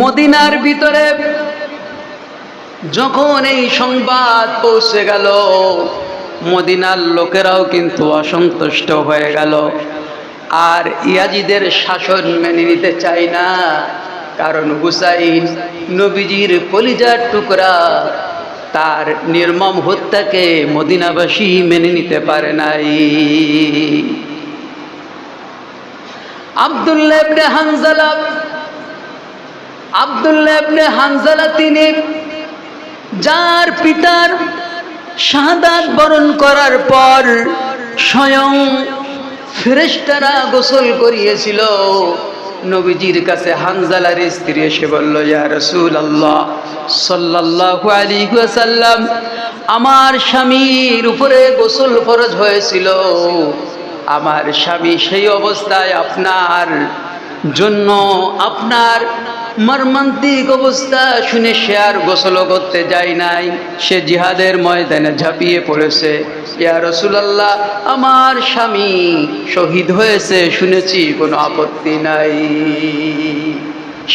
মদিনার ভিতরে যখন এই সংবাদ পৌঁছে গেল, মদিনার লোকেরাও কিন্তু অসন্তুষ্ট হয়ে গেল, আর ইয়াজিদের শাসন মেনে নিতে চায় না। কারণ হুসাইন নবীজির কলিজার টুকরা, তার নির্মম হত্যাকে মদিনাবাসী মেনে নিতে পারে নাই। আব্দুল্লাহ ইবনে হানজালা তিনি যার পিতার শাহাদাত বরণ করার পর স্বয়ং ফেরেশতারা গোসল করিয়েছিল, নবীজির কাছে হানজালার স্ত্রী এসে বলল, ইয়া রাসূলুল্লাহ সাল্লাল্লাহু আলাইহি ওয়াসাল্লাম, আমার স্বামীর উপরে গোসল ফরজ হয়েছিল, আমার স্বামী সেই অবস্থায় আপনার জন্য আপনার মর্মান্তিক অবস্থা শুনে সে আর গোসল করতে যায় নাই, সে জিহাদের ময়দানে ঝাঁপিয়ে পড়েছে। ইয়া রাসূলুল্লাহ, আমার স্বামী শহীদ হয়েছে শুনেছি, কোনো আপত্তি নাই।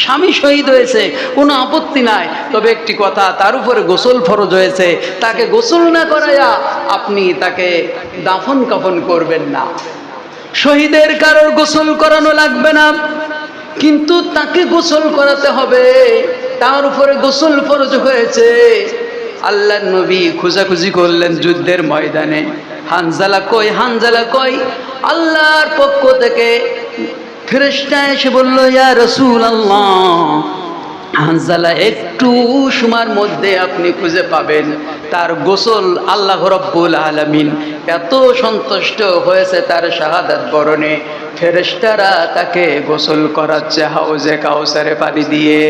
স্বামী শহীদ হয়েছে, কোনো আপত্তি নাই, তবে একটি কথা, তার উপরে গোসল ফরজ হয়েছে, তাকে গোসল না করাইয়া আপনি তাকে দাফন কাফন করবেন না। শহীদের কারোর গোসল করানো লাগবে না, কিন্তু তাকে গোসল করাতে হবে, তার উপরে গোসল ফরজ হয়েছে। আল্লাহর নবী খোঁজাখুঁজি করলেন যুদ্ধের ময়দানে, হানজালা কই, হানজালা কই? আল্লাহর পক্ষ থেকে ফেরেশতা এসে বলল, ইয়া রাসূলুল্লাহ, হানজালা একটু সময়ের মধ্যে আপনি খুঁজে পাবেন, তার গোসল আল্লাহ রাব্বুল আলামিন এত সন্তুষ্ট হয়েছে তার শাহাদাত বরণে, ফেরেশতারা তাকে গোসল করাচ্ছে হাউজে কাউসারে পানি দিয়ে।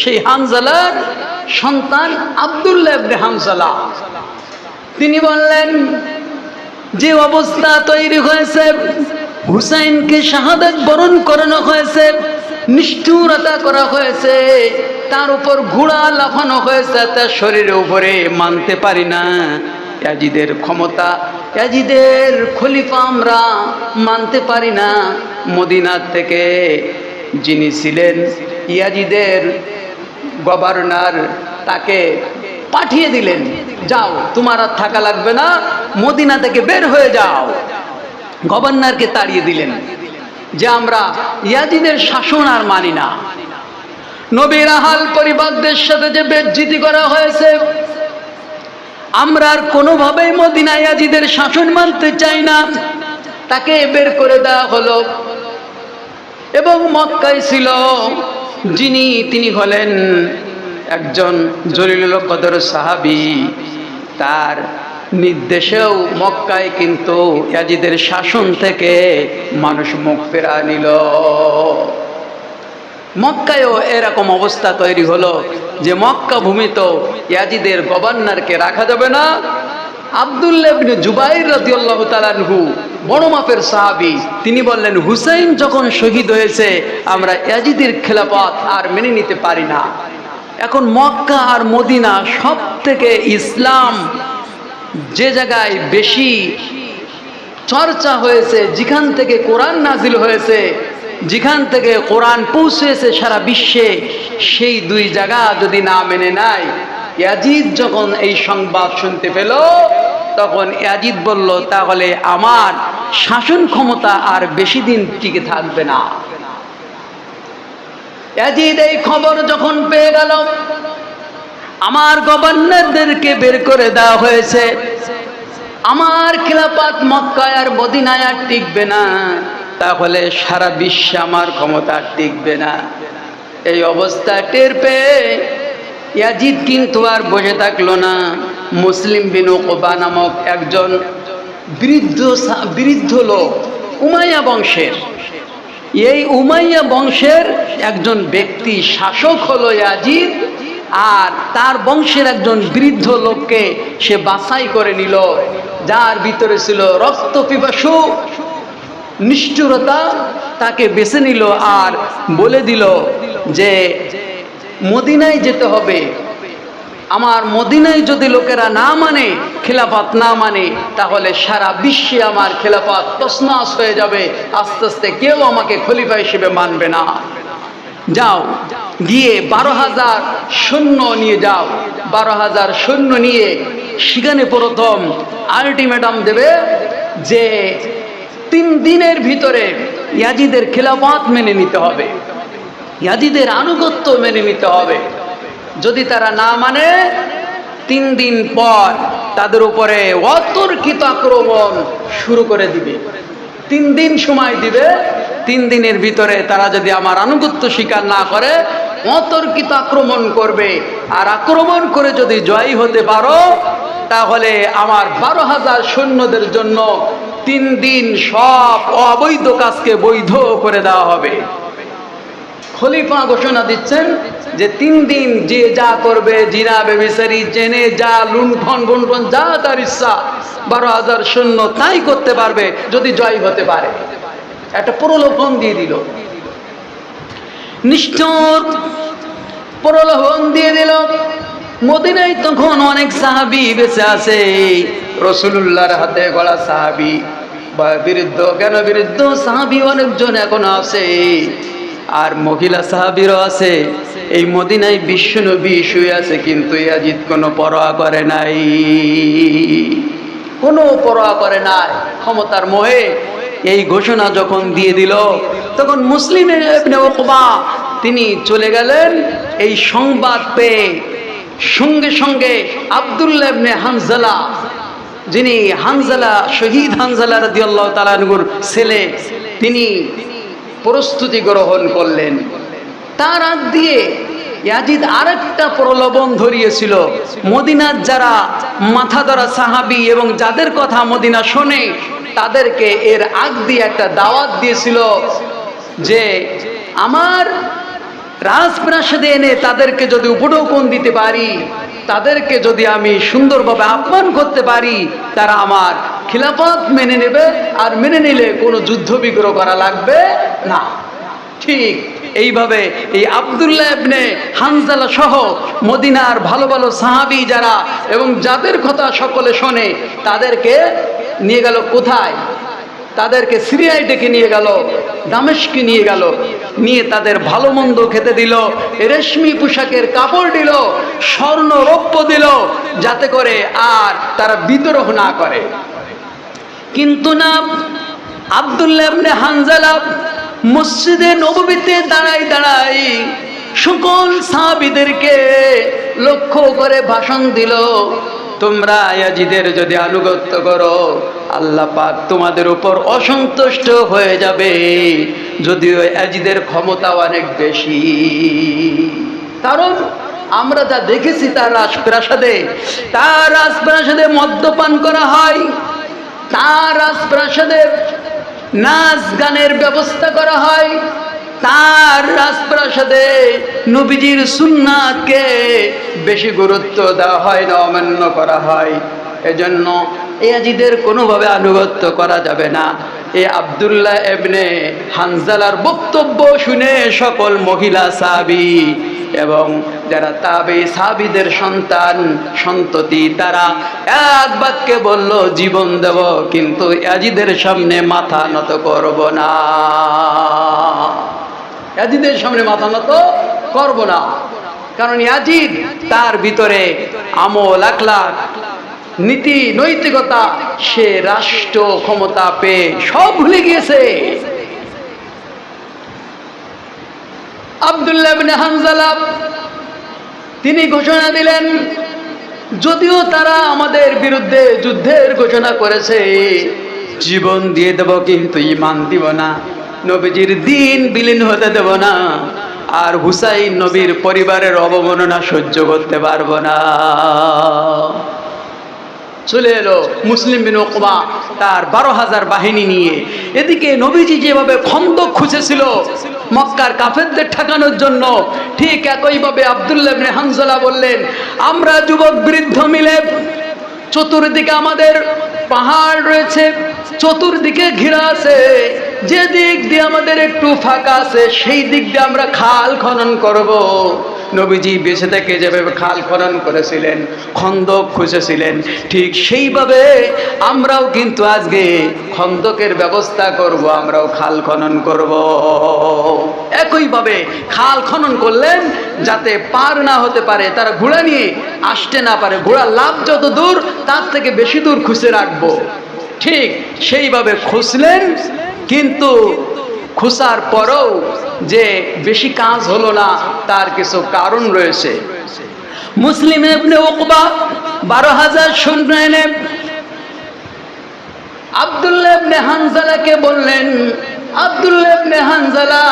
সেই হানজালার সন্তান আব্দুল্লাহ ইবনে হানজালা তিনি বললেন, যে অবস্থা তৈরি হয়েছে, হুসাইনকে শাহাদাত বরণ করানো হয়েছে, নিষ্ঠুরতা করা হয়েছে, তার উপর ঘোড়া লাফানো হয়েছে, তার শরীরের উপরে মানতে পারি না। ইয়াজিদের ক্ষমতা, ইয়াজিদের খলিফা আমরা মানতে পারি না। মদিনার থেকে যিনি ছিলেন ইয়াজিদের গভর্নর, তাকে পাঠিয়ে দিলেন, যাও তোমার আর থাকা লাগবে না, মদিনা থেকে বের হয়ে যাও। গভর্নরকে তাড়িয়ে দিলেন যে আমরা ইয়াজিদের শাসন আর মানি না। নবীর আহল পরিবারদের সাথে যে বেজ্জিতি করা হয়েছে, আমরা আর কোনোভাবেই মদিনা ইয়াজিদের শাসন মানতে চাই না, তাকে বের করে দেওয়া হলো। এবং মক্কায় ছিল তিনি হলেন একজন জলিলুল কদর সাহাবী, তার নির্দেশেও মক্কায় কিন্তু ইয়াজিদের শাসন থেকে মানুষ মুখ ফেরা নিল। মক্কায়ও এরকম অবস্থা তৈরি হলো যে মক্কা ভূমিতে ইয়াজিদের গভর্নরকে রাখা যাবে না। আব্দুল্লাহ ইবনে জুবাইর রাদিয়াল্লাহু তাআলা আনহু বড় মাপের সাহাবী, তিনি বললেন, হুসাইন যখন শহীদ হয়েছে আমরা ইয়াজিদের খেলাফত আর মেনে নিতে পারি না। এখন মক্কা আর মদিনা সব থেকে ইসলাম যে জায়গায় বেশি চর্চা হয়েছে, যেখান থেকে কোরআন নাজিল হয়েছে, যেখান থেকে কোরআন পৌঁছেছে সারা বিশ্বে, সেই দুই জায়গা যদি না মেনে নেয়, ইয়াজিদ যখন এই সংবাদ শুনতে পেল, তখন ইয়াজিদ বলল, তাহলে আমার শাসন ক্ষমতা আর বেশি দিন টিকে থাকবে না। ইয়াজিদ এই খবর যখন পেয়ে গেল, আমার গভর্নরদেরকে বের করে দেওয়া হয়েছে, আমার খেলাফত মক্কায় আর মদিনায় আর টিকবে না, তাহলে সারা বিশ্বে আমার ক্ষমতা টিকবে না। এই অবস্থা টের পেয়ে ইয়াজিদ কিন্তু আর বসে থাকলো না। মুসলিম বিন উকবা নামক একজন বৃদ্ধ লোক, উমাইয়া বংশের, এই উমাইয়া বংশের একজন ব্যক্তি শাসক হলো ইয়াজিদ, আর তার বংশের একজন বৃদ্ধ লোককে সে বাছাই করে নিল, যার ভিতরে ছিল রক্ত পিপাসু নিষ্ঠুরতা, তাকে বেছে নিল আর বলে দিল যে মদিনায় যেতে হবে, আমার মদিনায় যদি লোকেরা না মানে, খেলাফত না মানে, তাহলে সারা বিশ্বে আমার খেলাফত তছনছ হয়ে যাবে, আস্তে আস্তে কেউ আমাকে খলিফা হিসেবে মানবে না। যাও গিয়ে 12,000 সৈন্য নিয়ে যাও। 12,000 সৈন্য নিয়ে সেখানে প্রথম আলটিমেটাম দেবে যে 3 দিনের ভিতরে ইয়াজিদের খিলাফত মেনে নিতে হবে, ইয়াজিদের আনুগত্য মেনে নিতে হবে। যদি তারা না মানে 3 দিন পর তাদের উপরে অতর্কিত আক্রমণ শুরু করে দিবে। 3 দিন সময় দিবে, 3 দিনের ভিতরে তারা যদি আমার আনুগত্য স্বীকার না করে অতর্কিত আক্রমণ করবে। আর আক্রমণ করে যদি জয়ী হতে পারো তাহলে আমার 12,000 সৈন্যদের জন্য 3 দিন সব অবৈধ কাজকে বৈধ করে দেওয়া হবে। খলিফা ঘোষণা দিচ্ছেন যে 3 দিন যে যা করবে, জিনা বেবিচারি জেনে যা লুণ্ঠন গুণ্ঠন যা তার ইচ্ছা, 12,000 সৈন্য তাই করতে পারবে যদি জয় হতে পারে। একটা প্রলোভন দিয়ে দিল, নিষ্ঠুর প্রলোভন দিয়ে দিল। মদিনায় তখন অনেক সাহাবী বেঁচে আছে, রাসূলুল্লাহর হাতে গড়া সাহাবী বা বিরুদ্ধ জ্ঞান বিরুদ্ধ সাহাবী অনেকজন এখন আছে, আর মহিলা সাহাবীরও আছে। এই মদিনায় বিশ্বনবী শুয়ে আছে, কিন্তু ইয়াজিদ কোনো পরোয়া করে নাই, কোনো পরোয়া করে নাই। ক্ষমতার মোহে এই ঘোষণা যখন দিয়ে দিল তখন মুসলিম ইবনে উকবা তিনি চলে গেলেন। এই সংবাদ পেয়ে সঙ্গে সঙ্গে আব্দুল্লাহ ইবনে হানজালা, যিনি হানজালা শহীদ হানজালা রাদিয়াল্লাহু তাআলা আনহুর ছেলে, তিনি প্রস্তুতি গ্রহণ করলেন। তার আগ দিয়ে ইয়াজিদ আরেকটা প্রলোভন ধরিয়েছিল। মদিনার যারা মাথা ধরা সাহাবী এবং যাদের কথা মদিনা শোনে তাদেরকে এর আগ দিয়ে একটা দাওয়াত দিয়েছিল যে আমার রাজপ্রাসাদে এনে তাদেরকে যদি উপঢৌকন দিতে পারি, তাদেরকে যদি আমি সুন্দরভাবে আহ্বান করতে পারি, তারা আমার খিলাফত মেনে নেবে, আর মেনে নিলে কোনো যুদ্ধ বিগ্রহ করা লাগবে না। ঠিক এইভাবে এই আব্দুল্লাহ ইবনে হানজালা সহ মদিনার ভালো ভালো সাহাবী যারা এবং যাদের কথা সকলে শোনে তাদেরকে নিয়ে গেল কোথায়? তাদেরকে সিরিয়ায় ডেকে নিয়ে গেল, দামেস্কে নিয়ে গেল, নিয়ে তাদের ভালো মন্দ খেতে দিল, রেশমি পোশাকের কাপড় দিল, স্বর্ণ রৌপ্য দিল, যাতে করে আর তারা বিদ্রোহ না করে। কিন্তু না, আব্দুল্লাহ ইবনে হানজালা মসজিদে নববীতে দাঁড়াই দাঁড়াই সকল সাহাবীদেরকে লক্ষ্য করে ভাষণ দিল, তোমরা ইয়াজিদের যদি আনুগত্য করো আল্লাহ পাক তোমাদের উপর অসন্তুষ্ট হয়ে যাবে, যদিও ইয়াজিদের ক্ষমতা অনেক বেশি। কারণ আমরা যা দেখেছি তার রাজপ্রাসাদে মদ্যপান করা হয়, তার রাজপ্রাসাদে নাচ গানের ব্যবস্থা করা হয়, তার রাজপ্রাসাদে নবীজির সুন্নাতকে বেশি গুরুত্ব দেওয়া হয় না, অমান্য করা হয়। এজন্য ইয়াজিদের কোনোভাবে আনুগত্য করা যাবে না। এই আব্দুল্লাহ ইবনে হানজালার বক্তব্য শুনে সকল মহিলা সাহাবী এবং যারা তাবেঈ সাহাবীদের সন্তান সন্ততি তারা এক বাক্যে বলল, জীবন দেব কিন্তু ইয়াজিদের সামনে মাথা নত করব না, ইয়াজিদের সামনে মাথা নত করব না। কারণ ইয়াজিদ তার ভিতরে আমল আখলাক নীতি নৈতিকতা, সে রাষ্ট্র ক্ষমতা পেয়ে সব ভুলে গিয়েছে। আব্দুল্লাহ ইবনে হানজালা তিনি ঘোষণা দিলেন, যদিও তারা আমাদের বিরুদ্ধে যুদ্ধের ঘোষণা করেছে, জীবন দিয়ে দেব কিন্তু ঈমান দিব না, নবীজির দ্বীন বিলীন হতে দেব না, আর হুসাইন নবীর পরিবারের অবমাননা সহ্য করতে পারবো না। চলে এলো মুসলিম বিন উকবা তার 12,000 বাহিনী নিয়ে। এদিকে নবীজি যেভাবে খন্দক খুঁজেছিল মক্কার কাফেরদের ঠেকানোর জন্য, ঠিক একইভাবে আব্দুল্লাহ ইবনে হানজালা বললেন, আমরা যুবক বৃদ্ধ মিলে চতুর্দিকে আমাদের পাহাড় রয়েছে, চতুর্দিকে ঘেরা আছে, যে দিক দিয়ে আমাদের একটু ফাঁকা আছে সেই দিক দিয়ে আমরা খাল খনন করব, নবীজি বেঁচে থেকে যেভাবে খাল খনন করেছিলেন, খন্দক খুঁজেছিলেন, ঠিক সেইভাবে আমরাও কিন্তু আজকে খন্দকের ব্যবস্থা করব, আমরাও খাল খনন করব। একইভাবে খাল খনন করলেন যাতে পার না হতে পারে, তারা ঘোড়া নিয়ে আসতে না পারে, ঘোড়া লাভ যত দূর তার থেকে বেশি দূর খুঁজে রাখবো। ঠিক সেইভাবে খুঁজলেন, কিন্তু খুঁজার পরেও যে বেশি কাজ হলো না তার কিছু কারণ রয়েছে। মুসলিম ইবনে উকবা 12,000 সৈন্য এনে আব্দুল্লাহ ইবনে হানজালাকে বললেন, আব্দুল্লাহ ইবনে হানজালা,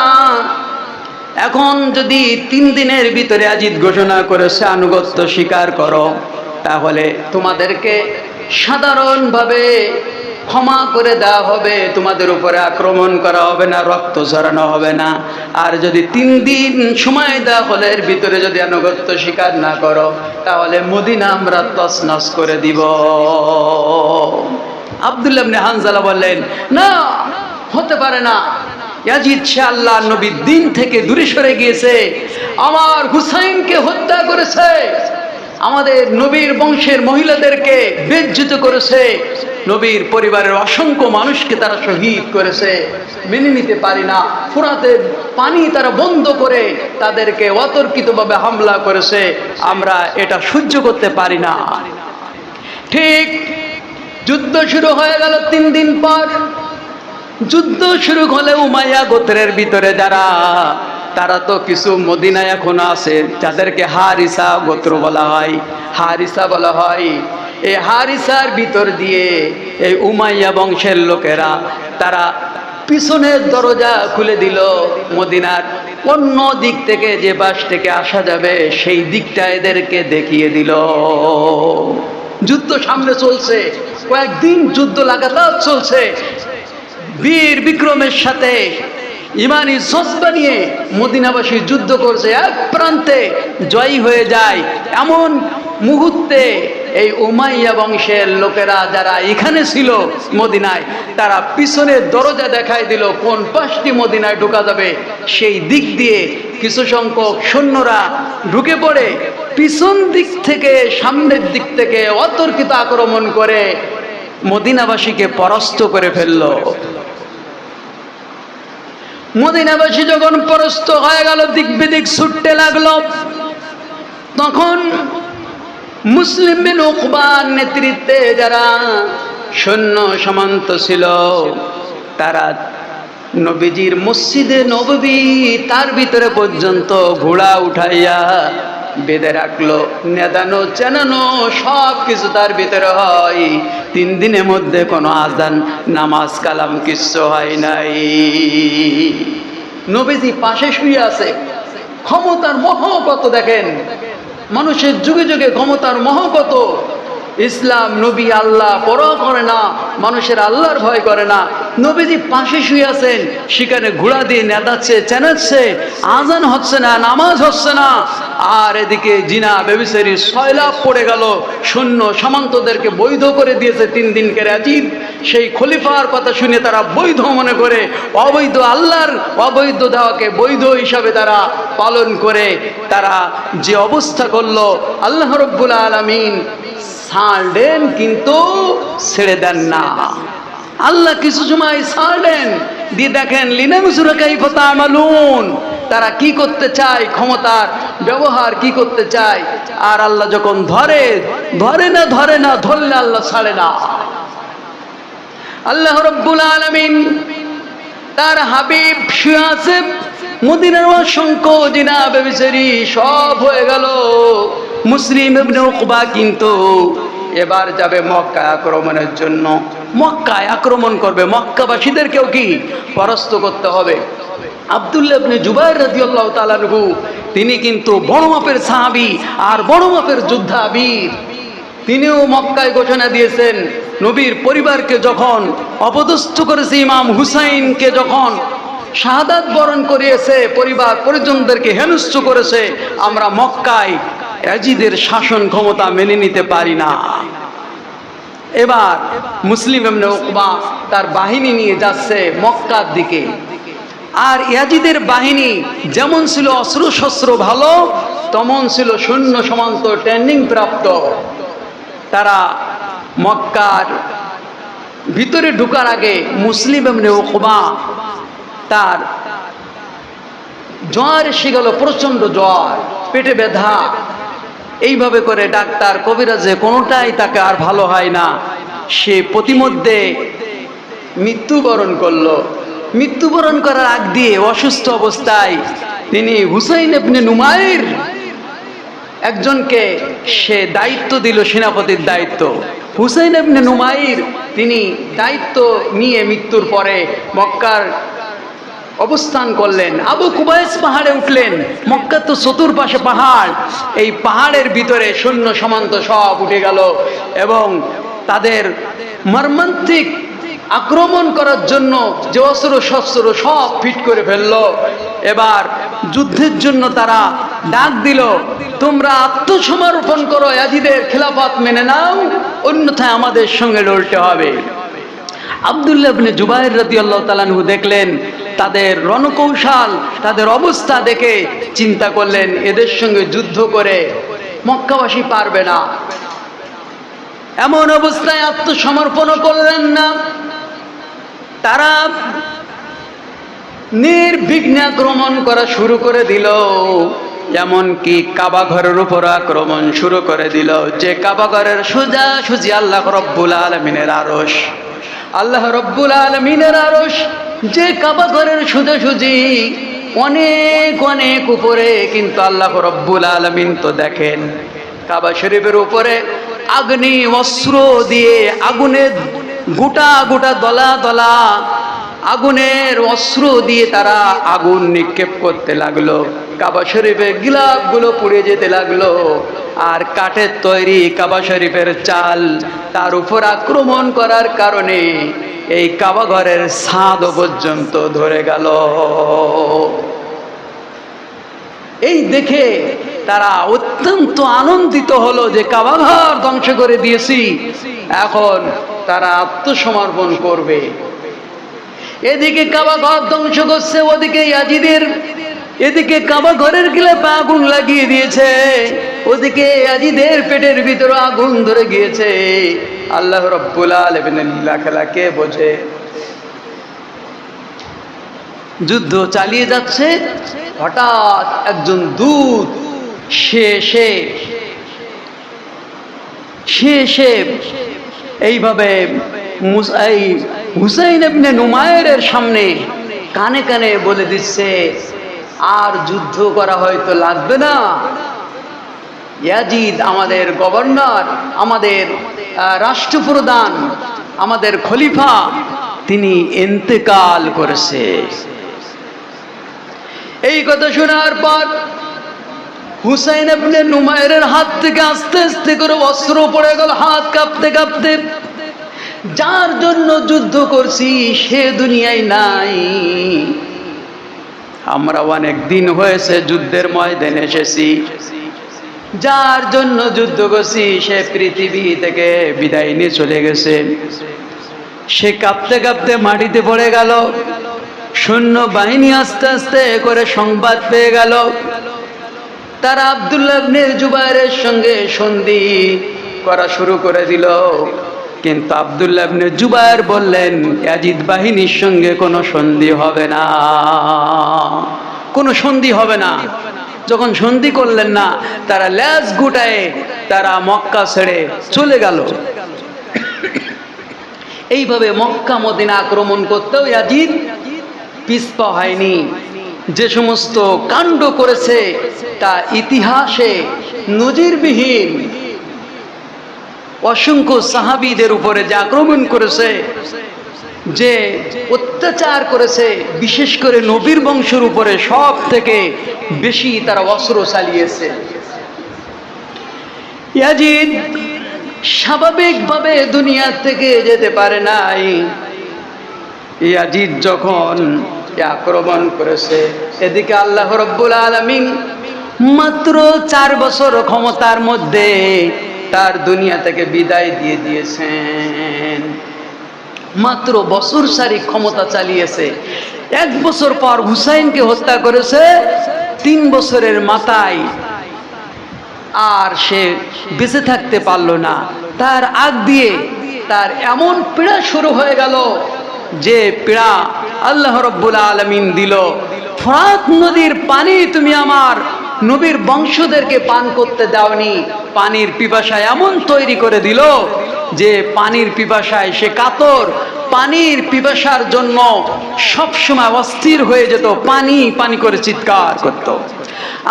এখন যদি 3 দিনের ভিতরে আজিদ ঘোষণা করেছে আনুগত্য স্বীকার করো, তাহলে তোমাদেরকে সাধারণভাবে ক্ষমা করে দেওয়া হবে, তোমাদের উপরে আক্রমণ করা হবে না, রক্ত ঝরানো হবে না। আর যদি 3 দিন সময় দেওয়া হলে এর ভিতরে যদি আনুগত্য স্বীকার না করো, তাহলে মদিনা আমরা তছনছ করে দিব। আব্দুল্লাহ ইবনে হানজালা বললেন, না, হতে পারে না। ইয়াজিদ সে আল্লাহর নবীর দিন থেকে দূরে সরে গিয়েছে, আমার হুসাইনকে হত্যা করেছে, আমাদের নবীর বংশের মহিলাদেরকে বেজ্জিত করেছে, নবীর পরিবারের অসংখ্য মানুষকে তারা শহীদ করেছে। মেনে নিতে পারি না। ফোরাতের পানি তারা বন্ধ করে তাদেরকে অতর্কিতভাবে হামলা করেছে, আমরা এটা সহ্য করতে পারি না। ঠিক যুদ্ধ শুরু হয়ে গেল 3 দিন পর। যুদ্ধ শুরু হলে উমাইয়া গোত্রের ভিতরে যারা, তারা তো কিছু মদিনায় এখনো আছে, যাদেরকে হারিসা গোত্র বলা হয়, হারিসা বলা হয়। এই হারিসার ভিতর দিয়ে এই উমাইয়া বংশের লোকেরা তারা পিছনের দরজা খুলে দিল, মদিনার অন্য দিক থেকে যে পাশ থেকে আসা যাবে সেই দিকটা এদেরকে দেখিয়ে দিল। যুদ্ধ সামনে চলছে, কয়েকদিন যুদ্ধ লাগাতার চলছে। বীর বিক্রমের সাথে ইমানি জজবা নিয়ে মদিনাবাসী যুদ্ধ করছে, এক প্রান্তে জয়ী হয়ে যায়। এমন মুহূর্তে এই উমাইয়া বংশের লোকেরা যারা এখানে ছিল মদিনায়, তারা পিছনের দরজা দেখাই দিল কোন পাশটি মদিনায় ঢোকা যাবে। সেই দিক দিয়ে কিছু সংখ্যক সৈন্যরা ঢুকে পড়ে পিছন দিক থেকে সামনের দিক থেকে অতর্কিত আক্রমণ করে মদিনাবাসীকে পরাস্ত করে ফেলল। মদিনাবাসী যখন পরাস্ত হয়ে গেল, দিক বিদিক ছুটতে লাগলো, তখন মুসলিম বিন উকবার নেতৃত্বে যারা সৈন্য সামন্ত ছিল, তারা নবীজির মসজিদে নববী তার ভিতরে পর্যন্ত ঘোড়া উঠাইয়া বেঁধে রাখলো। নেদানো চেনানো সব কিছু তার ভিতরে হয়। 3 দিনের মধ্যে কোনো আজান নামাজ কালাম কিচ্ছু হয় নাই। নবীজি পাশে শুয়ে আছে। ক্ষমতার মোহ কত দেখেন, মানুষের যুগে যুগে ক্ষমতার মোহ কত। ইসলাম নবী আল্লাহ পরোয়া করে না, মানুষের আল্লাহর ভয় করে না। নবীজি পাশে শুয়ে আছেন, সেখানে ঘোড়া দিয়ে নেদাচ্ছে, চেনাচ্ছে, আজান হচ্ছে না, নামাজ হচ্ছে না। আর এদিকে জিনা ব্যভিচারী সয়লাভ পড়ে গেল। সৈন্য সামন্তদেরকে বৈধ করে দিয়েছে 3 দিনকে আজিদ। সেই খলিফার কথা শুনে তারা বৈধ মনে করে, অবৈধ আল্লাহর অবৈধ দেওয়াকে বৈধ হিসাবে তারা পালন করে তারা যে অবস্থা করলো, আল্লাহ রাব্বুল আলামিন ছাড় দেন কিন্তু ছেড়ে দেন না। আল্লাহ কিছু সময় ছাড় দেন, দিয়ে দেখেন লিনানজুরা কাইফা তা'মালুন, তারা কি করতে চায়, ক্ষমতার ব্যবহার কি করতে চায়। আর আল্লাহ যখন ধরে না, ধরলে আল্লাহ ছাড়ে না। আল্লাহ রাব্বুল আলামিন তার হাবিব শুয়ে আছে, মদিনার অসংখ্য জিনা ব্যভিচারী সব হয়ে গেল। মুসলিম ইবনে উকবা কিন্তু এবার যাবে মক্কায় আক্রমণের জন্য। মক্কায় আক্রমণ করবে, মক্কাবাসীদেরকেও কি পরাস্ত করতে হবে। আব্দুল্লাহ ইবনে জুবাইর রাদিয়াল্লাহু তাআলা আনহু, তিনি কিন্তু বড় মাপের সাহাবী আর বড় মাপের যোদ্ধা বীর। তিনিও মক্কায় ঘোষণা দিয়েছেন, নবীর পরিবারকে যখন অপদস্থ করেছে, ইমাম হুসাইনকে যখন শাহাদাত বরণ করিয়েছে, পরিবার পরিজনদেরকে হেনস্থ করেছে, আমরা মক্কায় ইয়াজিদের শাসন ক্ষমতা মেনে নিতে পারি না। এবার মুসলিম ইবনে উকবা তার বাহিনী নিয়ে যাচ্ছে মক্কার দিকে। আর ইয়াজিদের বাহিনী যেমন ছিল অস্ত্র শস্ত্র ভালো, তেমন ছিল সৈন্য সমান্ত ট্রেনিং প্রাপ্ত। তারা মক্কার ভিতরে ঢোকার আগে মুসলিম ইবনে উকবা তার জ্বর এসে গেল, প্রচন্ড জ্বর, পেটে ব্যথা। এইভাবে করে ডাক্তার কবিরাজে কোনোটাই তাকে আর ভালো হয় না। সে প্রতিমধ্যে মৃত্যুবরণ করলো। মৃত্যুবরণ করার আগ দিয়ে অসুস্থ অবস্থায় তিনি হুসাইন ইবনে নুমাইর একজনকে সে দায়িত্ব দিল, সেনাপতির দায়িত্ব। হুসাইন ইবনে নুমাইর তিনি দায়িত্ব নিয়ে মৃত্যুর পরে মক্কার অবস্থান করলেন। আবু কুবাইস পাহাড়ে উঠলেন। মক্কা তো চতুর্পাশে পাহাড়, এই পাহাড়ের ভিতরে সৈন্য সামন্ত সব উঠে গেল এবং তাদের মর্মান্তিক আক্রমণ করার জন্য যে অস্ত্র শস্ত্র সব ফিট করে ফেলল। এবার যুদ্ধের জন্য তারা ডাক দিল, তোমরা আত্মসমর্পণ করো, ইয়াজিদের খেলাফত মেনে নাও, অন্যথায় আমাদের সঙ্গে লড়তে হবে। আব্দুল্লাহ ইবনে জুবাইর রাদিয়াল্লাহু তাআলা আনহু দেখলেন তাদের রণকৌশল, তাদের অবস্থা দেখে চিন্তা করলেন এদের সঙ্গে যুদ্ধ করে মক্কাবাসী পারবে না। এমন অবস্থায় আত্মসমর্পণ করলেন না। তারা নির্বিঘ্নে আক্রমণ করা শুরু করে দিল। এমনকি কাবা ঘরের উপর আক্রমণ শুরু করে দিল, যে কাবা ঘরের সোজাসুজি আল্লাহ রব্বুল আলামিনের আরশ। আল্লাহ রব্বুল আলামিনের আরশ যে কাবা ঘরের সোজাসুজি অনেক অনেক উপরে, কিন্তু আল্লাহ রব্বুল আলামিন তো দেখেন। কাবা শরীফের উপরে আগ্নি অস্ত্র দিয়ে আগুনের গোটা গোটা দলা দলা আগুনের অস্ত্র দিয়ে তারা আগুন নিক্ষেপ করতে লাগলো। কাবা শরীফের গিলাফগুলো পুড়ে যেতে লাগলো। আর কাঠের তৈরি কাবা শরীফের চাল, তার উপর আক্রমণ করার কারণে এই কাবা ঘরের ছাদ পর্যন্ত ধরে গেল। এই দেখে তারা অত্যন্ত আনন্দিত হলো যে কাবা ঘর ধ্বংস করে দিয়েছি, এখন তারা আত্মসমর্পণ করবে। এদিকে কাবা ঘর ধ্বংস করছে, ওদিকে ইয়াজিদের, এদিকে কাবা ঘরের গিলাফে আগুন লাগিয়ে দিয়েছে, ওদিকে ইয়াজিদের পেটের ভিতরে আগুন ধরে গিয়েছে। আল্লাহ রাব্বুল আলামিনের লীলা খেলা কে বোঝে? যুদ্ধ চালিয়ে যাচ্ছে, হঠাৎ একজন দূত সে এইভাবে হুসাইন ইবনে নুমাইরের সামনে কানে কানে বলে দিচ্ছে, আর যুদ্ধ করা হয়তো লাগবে না। ইয়াজিদ আমাদের গভর্নর, আমাদের রাষ্ট্রপ্রধান, আমাদের খলিফা, তিনি ইন্তেকাল করেছে। এই কথা শোনার পর হুসাইন ইবনে নুমাইরের হাত থেকে আস্তে আস্তে করে অস্ত্র পড়ে গেল, হাত কাঁপতে কাঁপতে। যার জন্য যুদ্ধ করছি সে দুনিয়ায় নাই। আমরা অনেক দিন হয়েছে যুদ্ধের ময়দানে এসেছি, যার জন্য যুদ্ধ করছি সে পৃথিবী থেকে বিদায় নিয়ে চলে গেছে। সে কাঁপতে কাঁপতে মাটিতে পড়ে গেল। সৈন্য বাহিনী আস্তে আস্তে করে সংবাদ পেয়ে গেল। তারা আব্দুল্লাহ ইবনে জুবাইরের সঙ্গে সন্ধি করা শুরু করে দিল। কিন্তু আব্দুল্লাহ ইবনে জুবাইর বললেন, ইয়াজিদ বাহিনীর সঙ্গে কোনো সন্ধি হবে না, কোনো সন্ধি হবে না। যখন সন্ধি করলেন না, তারা লেজ গুটায়ে তারা মক্কা ছেড়ে চলে গেল। এইভাবে মক্কা মদিনা আক্রমণ করতেও ইয়াজিদ পিছপা হয়নি। যে সমস্ত কাণ্ড করেছে তা ইতিহাসে নজিরবিহীন। অসংখ্য সাহাবীদের উপরে যে আক্রমণ করেছে, যে অত্যাচার করেছে, বিশেষ করে নবীর বংশের উপরে সব থেকে বেশি তারা অস্ত্র চালিয়েছে। ইয়াজিদ স্বাভাবিকভাবে দুনিয়া থেকে যেতে পারে নাই। ইয়াজিদ যখন আক্রমণ করেছে, এদিকে আল্লাহ রাব্বুল আলামিন মাত্র 4 বছর ক্ষমতার মধ্যে তার দুনিয়া থেকে বিদায় দিয়ে দিয়েছেন। মাত্র বছর সারি ক্ষমতা চালিয়েছে। 1 বছর পর হুসাইনকে হত্যা করেছে। 3 বছরের মাথায় আর সে বেঁচে থাকতে পারল না। তার আগ দিয়ে তার এমন পীড়া শুরু হয়ে গেল যে পীড়া আল্লাহ রাব্বুল আলামিন দিল। ফোরাত নদীর পানি তুমি আমার নবীর বংশধরকে পান করতে দাওনি। পানির পিপাসায় এমন তৈরি করে দিল যে পানির পিপাসায় সে কাতর। পানির পিপাসার জন্য সবসময় অস্থির হয়ে যেত, পানি পানি করে চিৎকার করত।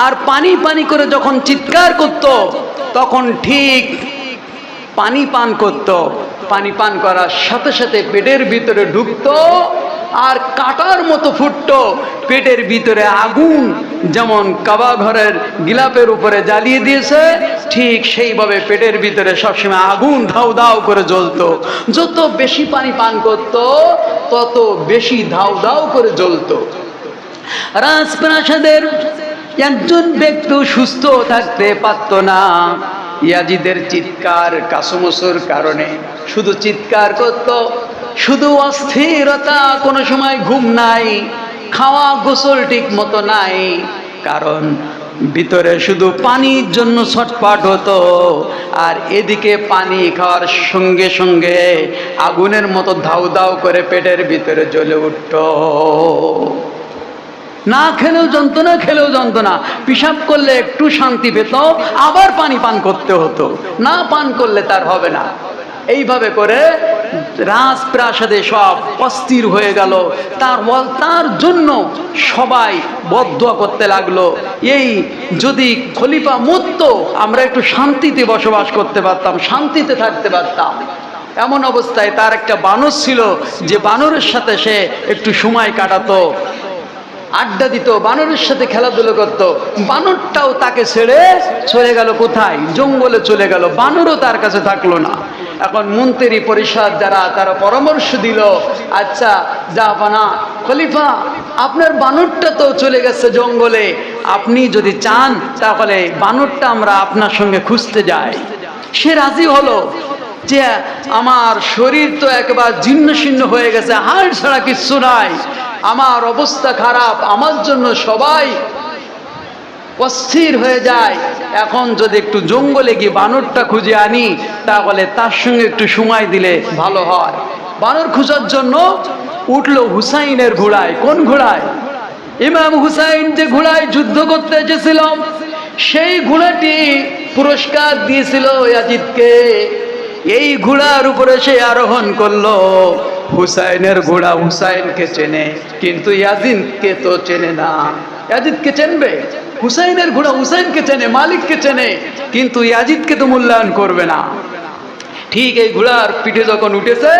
আর পানি পানি করে যখন চিৎকার করত তখন ঠিক পানি পান করত। পানি পান করার সাথে সাথে পেটের ভিতরে ঢুকতো আর কাটার মতো ফুটতো। পেটের ভিতরে আগুন যেমন কাবা ঘরের গিলাপের উপরে জ্বালিয়ে দিয়েছে, ঠিক সেইভাবে পেটের ভিতরে সবসময় আগুন ধাউ ধাউ করে জ্বলতো। যত বেশি পানি পান করত তত বেশি ধাউ ধাউ করে জ্বলতো। রাজপ্রাসাদের একজন ব্যক্তি সুস্থ থাকতে পারত না। ইয়াজিদের চিৎকার কাসুমসুর কারণে শুধু চিৎকার করত, শুধু অস্থিরতা, কোনো সময় ঘুম নাই, খাওয়া গোসল ঠিক মতো নাই, কারণ ভিতরে শুধু পানির জন্য ছটফট হতো। আর এদিকে পানি খাওয়ার সঙ্গে সঙ্গে আগুনের মতো ধাউ ধাউ করে পেটের ভিতরে জ্বলে উঠত। না খেলেও যন্ত্রণা, খেলেও যন্ত্রণা। পেশাব করলে একটু শান্তি পেত, আবার পানি পান করতে হতো, না পান করলে তার হবে না। এইভাবে করে রাজপ্রাসাদে সব অস্থির হয়ে গেল। তার জন্য সবাই বদদোয়া করতে লাগলো, এই যদি খলিফা মরতো আমরা একটু শান্তিতে বসবাস করতে পারতাম, শান্তিতে থাকতে পারতাম। এমন অবস্থায় তার একটা বানর ছিল, যে বানরের সাথে সে একটু সময় কাটাতো, আড্ডা দিত, বানরের সাথে খেলাধুলো করত। বানরটাও তাকে ছেড়ে চলে গেল কোথায়? জঙ্গলে চলে গেল। বানরও তার কাছে থাকলো না। এখন মন্ত্রী পরিষদ যারা, তারা পরামর্শ দিল, আচ্ছা জাহাপানা খলিফা, আপনার বানরটা তো চলে গেছে জঙ্গলে, আপনি যদি চান তাহলে বানরটা আমরা আপনার সঙ্গে খুঁজতে যাই। সে রাজি হলো যে আমার শরীর তো একেবারে জীর্ণ শীর্ণ হয়ে গেছে, হাড় ছাড়া কিচ্ছু নাই, আমার অবস্থা খারাপ, আমার জন্য সবাই অস্থির হয়ে যায়। এখন যদি একটু জঙ্গলে গিয়ে বানরটা খুঁজে আনি তাহলে তার সঙ্গে একটু সময় দিলে ভালো হয়। বানর খোঁজার জন্য উঠলো হুসাইনের ঘোড়ায়। কোন ঘোড়ায়? ইমাম হুসাইন যে ঘোড়ায় যুদ্ধ করতে এসেছিলাম, সেই ঘোড়াটি পুরস্কার দিয়েছিল ইয়াজিদকে। এই ঘোড়ার উপরে সে আরোহণ করলো। হুসাইনের ঘোড়া হুসাইনকে চেনে, কিন্তু ইয়াজিদকে তো চেনে না। ইয়াজিদকে চেনবে? হুসাইনের ঘোড়া হুসাইনকে চেনে, মালিককে চেনে, কিন্তু ইয়াজিদকে তো মূল্যায়ন করবে না। ঠিক এই ঘোড়ার পিঠে যখন উঠেছে,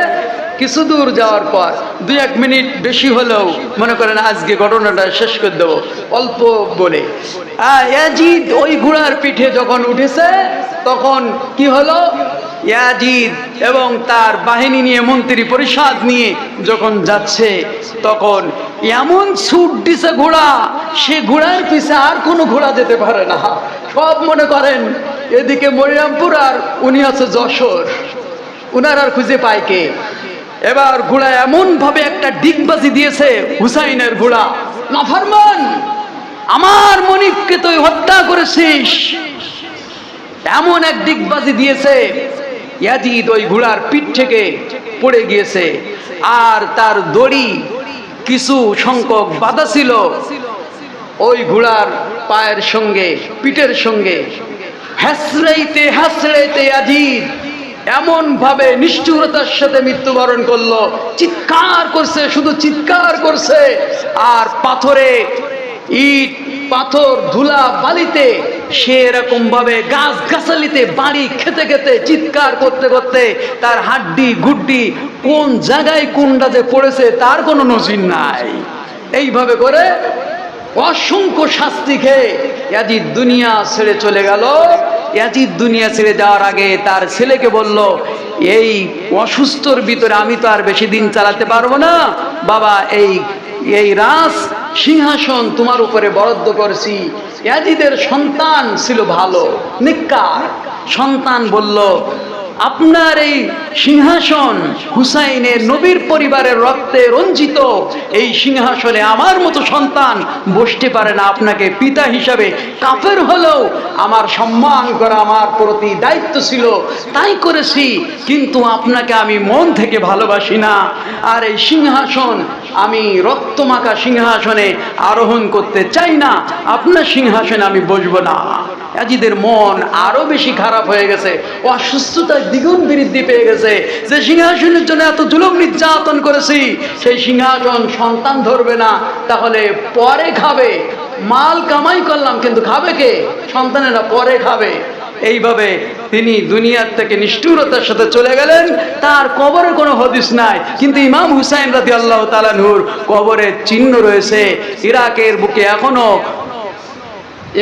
কিছু দূর যাওয়ার পর 2-1 মিনিট বেশি হলেও, মনে করেন আজকে ঘটনাটা শেষ করে দেবো অল্প বলে, ইয়াজিদ ওই ঘোড়ার পিঠে যখন উঠেছে তখন কি হলো? ইয়াজিদ এবং তার বাহিনী নিয়ে, মন্ত্রী পরিষদ নিয়ে যখন যাচ্ছে, তখন এমন ছুট দিছে ঘোড়া, সে ঘোড়ার পিছে আর কোনো ঘোড়া যেতে পারে না। সব মনে করেন এদিকে মরিরামপুর আর উনি আছে যশোর, উনার আর খুঁজে পায় কে? এবার ঘোড়া এমন ভাবে একটা ডিগবাজি দিয়েছে, হুসাইনের ঘোড়া, নাফরমান, আমার মনিককে তুই হত্যা করেছিস, এমন এক ডিগবাজি দিয়েছে। ইয়াজিদ ওই ঘোড়ার পিঠ থেকে পড়ে গিয়েছে, আর তার দড়ি কিছু সংখ্যক বাঁধা ছিল ওই ঘোড়ার পায়ের সঙ্গে, পিঠের সঙ্গে। হাসড়াইতে হাসড়াইতে ইয়াজিদ এমন ভাবে নিষ্ঠুরতার সাথে মৃত্যুবরণ করলো। চিৎকার করছে, শুধু চিৎকার করছে, আর পাথরে, ইট পাথর, ধুলা বালিতে সে এরকম ভাবে, গাছ গাছালিতে বাড়ি খেতে খেতে, চিৎকার করতে করতে তার হাড্ডি গুড্ডি কোন জায়গায় কোনটা যে পড়েছে তার কোনো নজির নাই। এইভাবে করে অসংখ্য শাস্তি খেয়ে ইয়াজিদ দুনিয়া ছেড়ে চলে গেল। ইয়াজিদ দুনিয়া ছেড়ে যাওয়ার আগে তার ছেলেকে বলল, এই অসুস্থর ভিতরে আমি তো আর বেশি দিন চালাতে পারবো না বাবা, এই রাজ সিংহাসন তোমার উপরে বরাদ্দ করেছি। ইয়াজিদের সন্তান ছিল ভালো, নেককার সন্তান। বলল, আপনার এই সিংহাসন হুসাইনের নবীর পরিবারের রক্তে রঞ্জিত এই সিংহাসনে আমার মতো সন্তান বসতে পারে না। আপনাকে পিতা হিসাবে কাফের হলেও আমার সম্মান করা আমার প্রতি দায়িত্ব ছিল, তাই করেছি, কিন্তু আপনাকে আমি মন থেকে ভালোবাসি না। আর এই সিংহাসন আমি রক্তমাখা সিংহাসনে আরোহণ করতে চাই না, আপনার সিংহাসনে আমি বসবো না। ইয়াজিদের মন আরো বেশি খারাপ হয়ে গেছে, অসুস্থতার দ্বিগুণ বৃদ্ধি পেয়ে গেছে। যে সিংহাসনের জন্য এত জুলুম নির্যাতন করেছি, সেই সিংহাসন সন্তান ধরবে না, তাহলে পরে খাবে। মাল কামাই করলাম, কিন্তু খাবে কে? সন্তানেরা পরে খাবে। এইভাবে তিনি দুনিয়ার থেকে নিষ্ঠুরতার সাথে চলে গেলেন। তার কবরে কোনো হদিস নাই, কিন্তু ইমাম হুসাইন রাদিয়াল্লাহু তাআলা আনহুর কবরের চিহ্ন রয়েছে। ইরাকের বুকে এখনো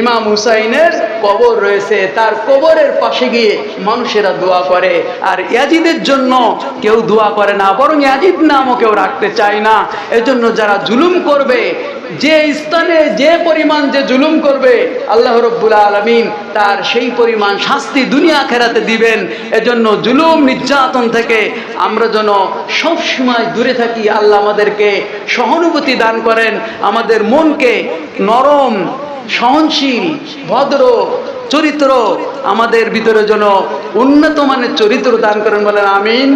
ইমাম হুসাইনের কবর রয়েছে, তার কবরের পাশে গিয়ে মানুষেরা দোয়া করে। আর ইয়াজিদের জন্য কেউ দোয়া করে না, বরং ইয়াজিদ নামও কেউ রাখতে চায় না। এজন্য যারা জুলুম করবে, যে স্থানে যে পরিমাণ যে জুলুম করবে, আল্লাহ রাব্বুল আলামিন তার সেই পরিমাণ শাস্তি দুনিয়া আখিরাতে দিবেন। এজন্য জুলুম নির্যাতন থেকে আমরা যেন সব সময় দূরে থাকি। আল্লাহ আমাদেরকে সহানুভূতি দান করেন, আমাদের মনকে নরম, সহনশীল, ভদ্র চরিত্র আমাদের ভিতরে যেন উন্নত মানের চরিত্র দান করেন, বলেন আমিন।